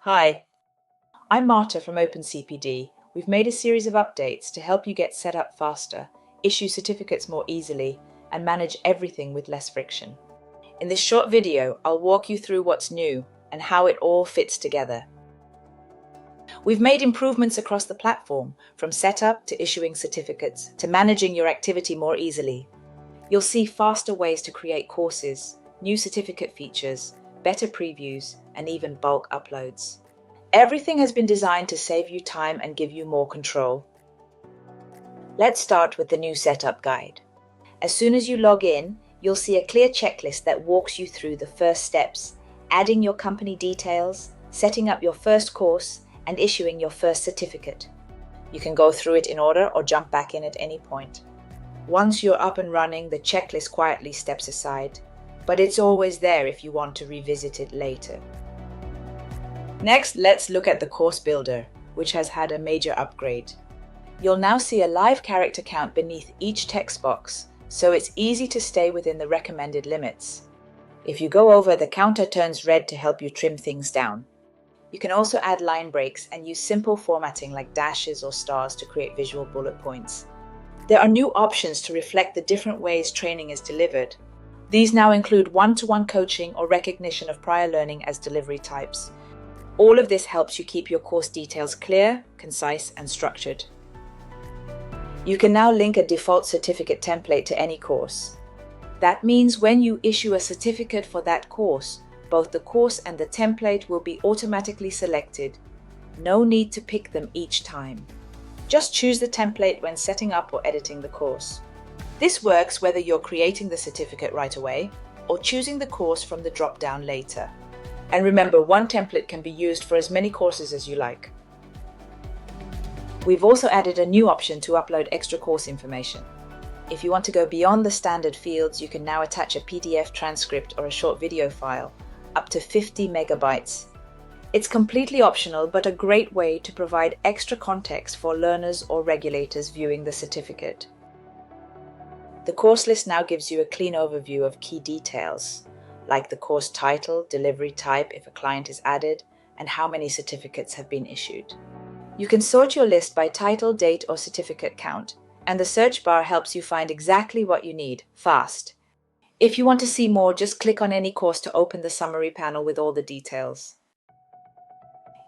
Hi, I'm Marta from Open CPD. We've made a series of updates to help you get set up faster, issue certificates more easily, and manage everything with less friction. In this short video, I'll walk you through what's new and how it all fits together. We've made improvements across the platform, from setup to issuing certificates to managing your activity more easily. You'll see faster ways to create courses, new certificate features, better previews, and even bulk uploads. Everything has been designed to save you time and give you more control. Let's start with the new setup guide. As soon as you log in, you'll see a clear checklist that walks you through the first steps, adding your company details, setting up your first course, and issuing your first certificate. You can go through it in order or jump back in at any point. Once you're up and running, the checklist quietly steps aside, but it's always there if you want to revisit it later. Next, let's look at the course builder, which has had a major upgrade. You'll now see a live character count beneath each text box, so it's easy to stay within the recommended limits. If you go over, the counter turns red to help you trim things down. You can also add line breaks and use simple formatting like dashes or stars to create visual bullet points. There are new options to reflect the different ways training is delivered. These now include one-to-one coaching or recognition of prior learning as delivery types. All of this helps you keep your course details clear, concise, and structured. You can now link a default certificate template to any course. That means when you issue a certificate for that course, both the course and the template will be automatically selected. No need to pick them each time. Just choose the template when setting up or editing the course. This works whether you're creating the certificate right away or choosing the course from the drop-down later. And remember, one template can be used for as many courses as you like. We've also added a new option to upload extra course information. If you want to go beyond the standard fields, you can now attach a PDF transcript or a short video file, up to 50 megabytes. It's completely optional, but a great way to provide extra context for learners or regulators viewing the certificate. The course list now gives you a clean overview of key details, like the course title, delivery type if a client is added, and how many certificates have been issued. You can sort your list by title, date, or certificate count, and the search bar helps you find exactly what you need, fast. If you want to see more, just click on any course to open the summary panel with all the details.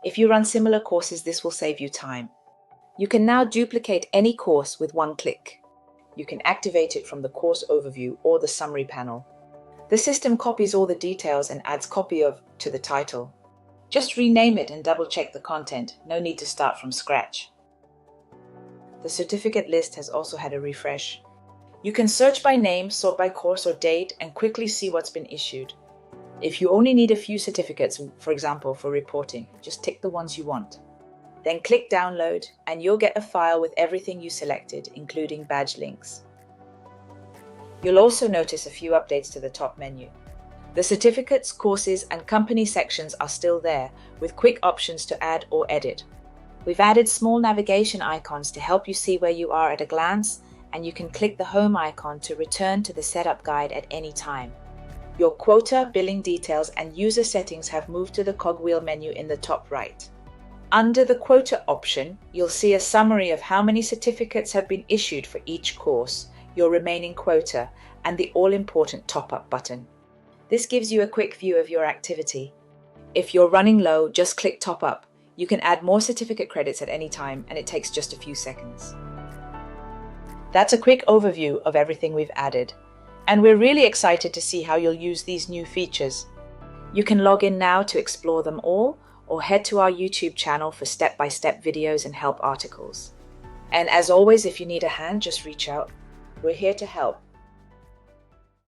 If you run similar courses, this will save you time. You can now duplicate any course with one click. You can activate it from the course overview or the summary panel. The system copies all the details and adds copy of to the title. Just rename it and double-check the content. No need to start from scratch. The certificate list has also had a refresh. You can search by name, sort by course or date, and quickly see what's been issued. If you only need a few certificates, for example, for reporting, just tick the ones you want. Then click download and you'll get a file with everything you selected, including badge links. You'll also notice a few updates to the top menu. The certificates, courses, and company sections are still there, with quick options to add or edit. We've added small navigation icons to help you see where you are at a glance, and you can click the home icon to return to the setup guide at any time. Your quota, billing details, and user settings have moved to the cogwheel menu in the top right. Under the quota option, you'll see a summary of how many certificates have been issued for each course, your remaining quota, and the all-important top-up button. This gives you a quick view of your activity. If you're running low, just click top up. You can add more certificate credits at any time, and it takes just a few seconds. That's a quick overview of everything we've added, and we're really excited to see how you'll use these new features. You can log in now to explore them all, or head to our YouTube channel for step-by-step videos and help articles. And as always, if you need a hand, just reach out. We're here to help.